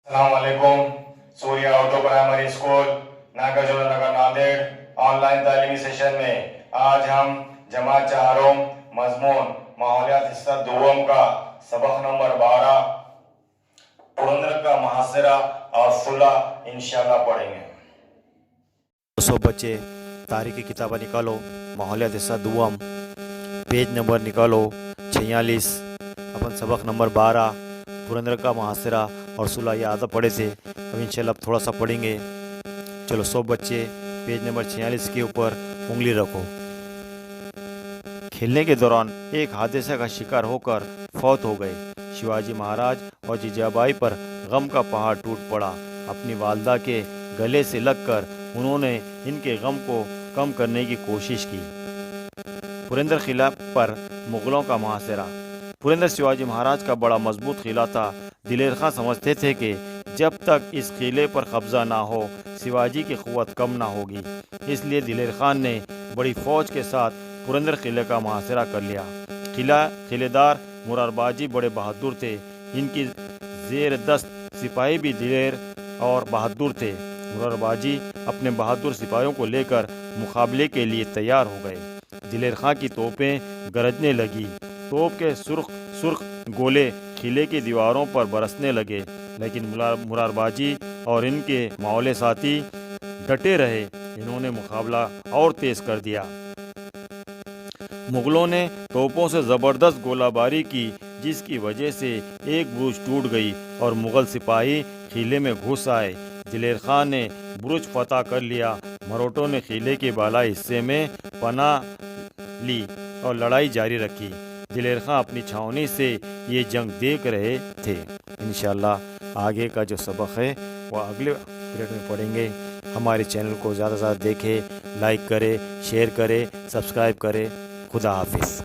السلام علیکم. Surya Urdu primary school ناگاجوڑا نگر ناندیڑ آن لائن تعلیمی سیشن میں آج ہم جماعت چہارم مضمون ماحولیات حصہ دوم کا سبق نمبر 12 پرندر کا محاصرہ اور صلح انشاءاللہ پڑھیں گے. سب بچے تاریخی کتابیں نکالو. ماحولیات حصہ دوم پیج نمبر نکالو 46. اپن سبق نمبر 12 پرندر کا محاصرہ اور صلح یہ آدھا پڑھے تھے. اب انشاءاللہ اب تھوڑا سا پڑھیں گے. چلو سب بچے پیج نمبر 46 کے اوپر انگلی رکھو. کھیلنے کے دوران ایک حادثے کا شکار ہو کر فوت ہو گئے. شیواجی مہاراج اور جیجابائی پر غم کا پہاڑ ٹوٹ پڑا. اپنی والدہ کے گلے سے لگ کر انہوں نے ان کے غم کو کم کرنے کی کوشش کی. پرندر قلعہ پر مغلوں کا محاصرہ. پرندر شیواجی مہاراج کا بڑا مضبوط قلعہ تھا. دلیر خان سمجھتے تھے کہ جب تک اس قلعے پر قبضہ نہ ہو شیواجی کی قوت کم نہ ہوگی. اس لیے دلیر خان نے بڑی فوج کے ساتھ پرندر قلعے کا محاصرہ کر لیا. قلعے دار مرار باجی بڑے بہادر تھے. ان کی زیر دست سپاہی بھی دلیر اور بہادر تھے. مرار باجی اپنے بہادر سپاہیوں کو لے کر مقابلے کے لیے تیار ہو گئے. دلیر خان کی توپیں گرجنے لگی. توپ کے سرخ گولے قلعے کی دیواروں پر برسنے لگے. لیکن مرار باجی اور ان کے معاولے ساتھی ڈٹے رہے. انہوں نے مقابلہ اور تیز کر دیا. مغلوں نے توپوں سے زبردست گولہ باری کی جس کی وجہ سے ایک برج ٹوٹ گئی اور مغل سپاہی قلعے میں گھس آئے. دلیر خان نے برج فتح کر لیا. مروٹوں نے قلعے کے بالائی حصے میں پناہ لی اور لڑائی جاری رکھی. دلیر خان اپنی چھاؤنی سے یہ جنگ دیکھ رہے تھے. انشاءاللہ آگے کا جو سبق ہے وہ اگلے پیریڈ میں پڑھیں گے. ہمارے چینل کو زیادہ سے زیادہ دیکھیں، لائک کرے، شیئر کرے، سبسکرائب کرے. خدا حافظ.